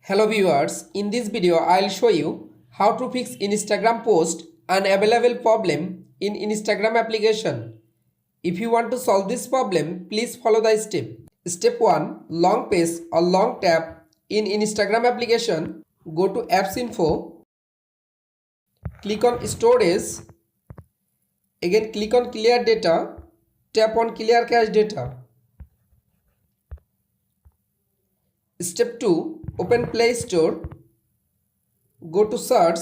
Hello viewers, in this video I'll show you how to fix Instagram post unavailable problem in Instagram application. If you want to solve this problem, please follow the step. Step 1. Long press or long tap in Instagram application. Go to Apps Info. Click on Storage. Again click on Clear Data. Tap on Clear Cache Data. Step 2. Open Play Store. Go to Search.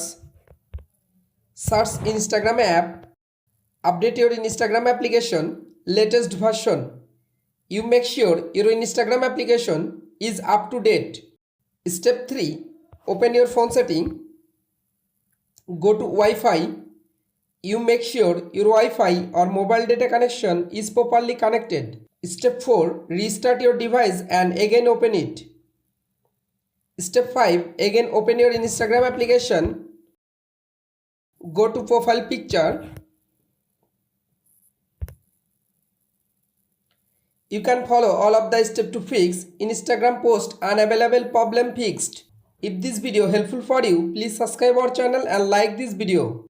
Search Instagram app. Update your Instagram application latest version. You make sure your Instagram application is up to date. Step 3. Open your phone setting. Go to Wi-Fi. You make sure your Wi-Fi or mobile data connection is properly connected. Step 4. Restart your device and again open it. Step 5. Again open your Instagram application. Go to profile picture. You can follow all of the steps to fix Instagram post unavailable problem fixed. If this video helpful for you, please subscribe our channel and like this video.